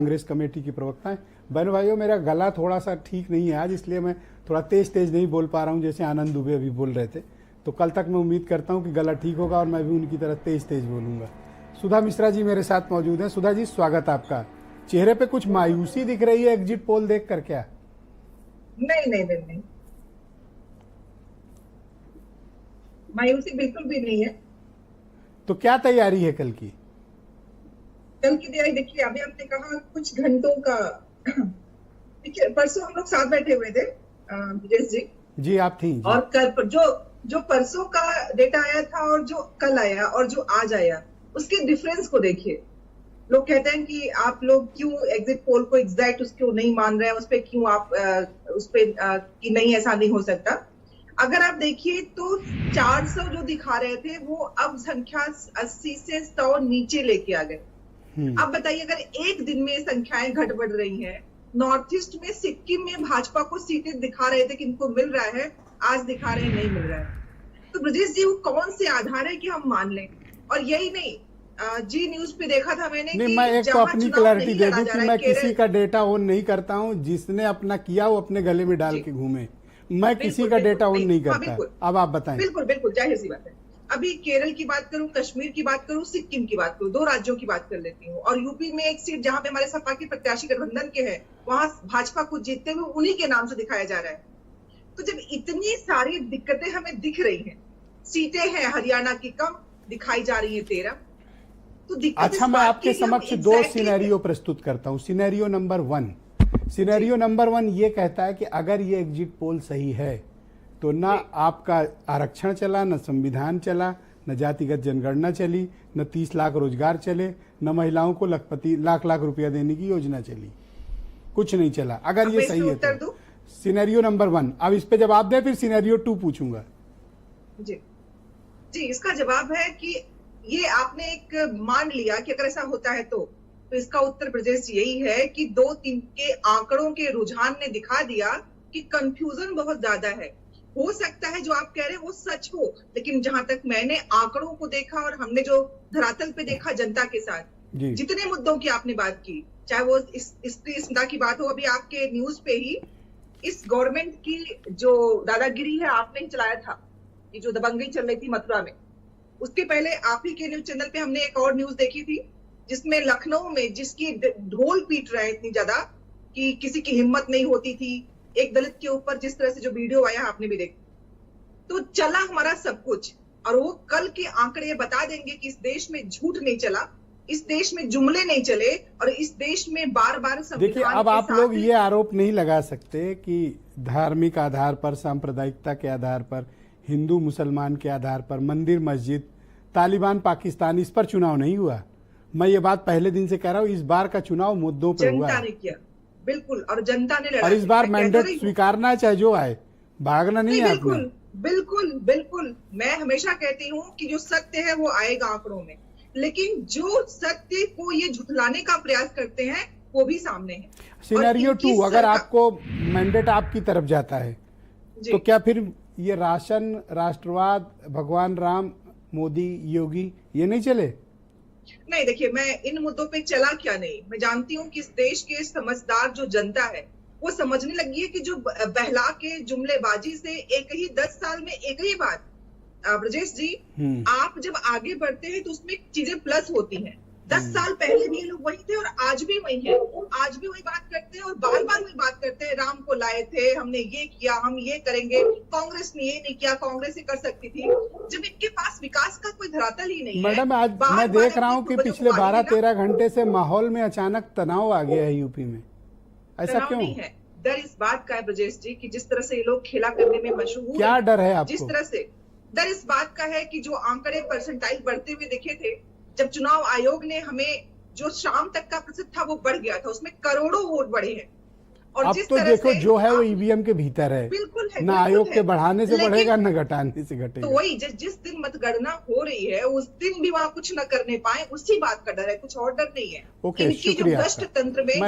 Congress committee की प्रवक्ता है। बहनों भाइयों, मेरा गला थोड़ा सा ठीक नहीं है आज, इसलिए मैं थोड़ा तेज तेज नहीं बोल पा रहा हूं जैसे आनंद दुबे अभी बोल रहे थे। तो कल तक मैं उम्मीद करता हूं कि गला ठीक होगा और मैं भी उनकी तरह तेज तेज बोलूंगा। सुधा मिश्रा जी मेरे साथ मौजूद हैं। सुधा जी, स्वागत आपका। चेहरे पे कुछ मायूसी दिख रही है एग्जिट पोल देख कर, क्या? नहीं, मायूसी बिल्कुल भी नहीं है। तो क्या तैयारी है कल की? कल की तैयारी देखिए, अभी हमने कहा कुछ घंटों का देखिए, परसों हम लोग साथ बैठे हुए थे ब्रिजेश जी। जी, आप थी जी। और कल पर जो परसों का डेटा आया था और जो कल आया और जो आज आया, उसके डिफरेंस को देखिए। लोग कहते हैं कि आप लोग क्यों एग्जिट पोल को एग्जैक्ट उसको नहीं मान रहे हैं, उस पर क्यों आप उस पर कि नहीं, ऐसा नहीं हो सकता। अगर आप देखिए तो 400 जो दिखा रहे थे वो अब संख्या 80 से 100 नीचे लेके आ गए। अब बताइए, अगर एक दिन में संख्याएं घट बढ़ रही हैं, नॉर्थ ईस्ट में सिक्किम में भाजपा को सीटें दिखा रहे थे कि इनको मिल रहा है, आज दिखा रहे हैं नहीं मिल रहा है। तो ब्रजेश जी, वो कौन से आधार है कि हम मान लें? और यही नहीं, जी न्यूज पे देखा था मैंने नहीं, कि मैं एक तो अपनी क्लैरिटी दे दूं कि मैं किसी का डेटा ऑन नहीं करता हूं। जिसने अपना किया वो अपने गले में डाल के घूमे। मैं किसी का डेटा ऑन नहीं करता। अब आप बताएं। बिल्कुल जाहिर सी बात है। अभी केरल की बात करूं, कश्मीर की बात करूं, सिक्किम की बात करूं, 2 राज्यों की बात कर लेती हूँ। और यूपी में एक सीट जहां पे हमारे सपा के प्रत्याशी गठबंधन के हैं, वहां भाजपा को जीतते हुए उन्हीं के नाम से दिखाया जा रहा है। तो जब इतनी सारी दिक्कतें हमें दिख रही हैं, सीटें हैं हरियाणा की कम दिखाई जा रही है 13, तो दिक्कत अच्छा, मैं आपके समक्ष 2 सिनेरियो प्रस्तुत करता हूं। सिनेरियो नंबर 1 ये कहता है कि अगर ये एग्जिट पोल सही है तो ना आपका आरक्षण चला, न संविधान चला, न जातिगत जनगणना चली, न 30 लाख रोजगार चले, न महिलाओं को लाख रुपया देने की योजना चली, कुछ नहीं चला। अगर ये सही है तो सिनेरियो नंबर 1। अब इस पे जवाब दे, फिर सिनेरियो 2 पूछूंगा। जी, इसका जवाब है कि ये आपने एक मान लिया कि अगर ऐसा होता है तो इसका उत्तर ब्रजेश यही है कि 2-3 के आंकड़ों के रुझान ने दिखा दिया कि कंफ्यूजन बहुत ज्यादा है। हो सकता है जो आप कह रहे हैं वो सच हो, लेकिन जहां तक मैंने आंकड़ों को देखा और हमने जो धरातल पे देखा जनता के साथ, जितने मुद्दों की आपने बात की, चाहे वो स्त्री की बात हो, अभी आपके न्यूज पे ही इस गवर्नमेंट की जो दादागिरी है आपने ही चलाया था, ये जो दबंगई चल रही थी मथुरा में, उसके पहले आप ही के न्यूज चैनल पे हमने एक और न्यूज देखी थी जिसमें लखनऊ में जिसकी ढोल पीट रहे हैं इतनी ज्यादा कि किसी की हिम्मत नहीं होती थी, एक दलित के ऊपर जिस तरह से जो वीडियो आया आपने भी देखा। तो चला हमारा सब कुछ, और वो कल के आंकड़े बता देंगे कि इस देश में झूठ नहीं चला, इस देश में जुमले नहीं चले, और इस देश में बार बार देखिए, अब आप लोग ये आरोप नहीं लगा सकते कि धार्मिक आधार पर, सांप्रदायिकता के आधार पर, हिंदू मुसलमान के आधार पर, मंदिर मस्जिद, तालिबान पाकिस्तान, इस पर चुनाव नहीं हुआ। मैं ये बात पहले दिन से कह रहा हूँ, इस बार का चुनाव मुद्दों पर हुआ है। किया बिल्कुल, और जनता ने लड़ा। और इस बार मैंडेट स्वीकारना है, चाहे जो आए, भागना नहीं है। बिल्कुल मैं हमेशा कहती हूँ कि जो सत्य है वो आएगा आंकड़ों में, लेकिन जो सत्य को ये झुठलाने का प्रयास करते हैं वो भी सामने है। सिनेरियो 2, अगर आपको मैंडेट आपकी तरफ जाता है तो क्या फिर ये राशन, राष्ट्रवाद, भगवान राम, मोदी, योगी, ये नहीं चले? नहीं, देखिए, मैं इन मुद्दों पे चला क्या नहीं, मैं जानती हूँ कि इस देश के समझदार जो जनता है वो समझने लगी है कि जो बहला के जुमलेबाजी से एक ही 10 साल में एक ही बात, ब्रजेश जी, आप जब आगे बढ़ते हैं तो उसमें चीजें प्लस होती हैं। 10 साल पहले भी ये लोग वही थे और आज भी वही है, आज भी वही बात करते हैं और बार बार वही बात करते हैं। राम को लाए थे, हमने ये किया, हम ये करेंगे, कांग्रेस ने ये नहीं किया, कांग्रेस ही कर सकती थी, जब इनके पास विकास का कोई धरातल ही नहीं है। मैडम, आज मैं देख रहा हूँ कि पिछले 12-13 घंटे से माहौल में अचानक तनाव आ गया है यूपी में। ऐसा क्यों है? डर इस बात का है ब्रजेश जी कि जिस तरह से ये लोग खेला करने में मशहूर, क्या डर है आपको? जिस तरह से डर इस बात का है कि जो आंकड़े परसेंटाइल बढ़ते हुए दिखे थे, जब चुनाव आयोग ने हमें जो शाम तक का प्रतिशत था वो बढ़ गया था, उसमें करोड़ों वोट बढ़े हैं। और अब जिस तो तरह देखो, से जो है वो ईवीएम के भीतर है, बिल्कुल है, ना आयोग के बढ़ाने से बढ़ेगा, न घटाने से घटेगा। तो वही जिस दिन मतगणना हो रही है उस दिन भी वहां कुछ न करने पाए, उसी बात का डर है, कुछ और डर नहीं है। ओके, शुक्रिया। भ्रष्ट तंत्र में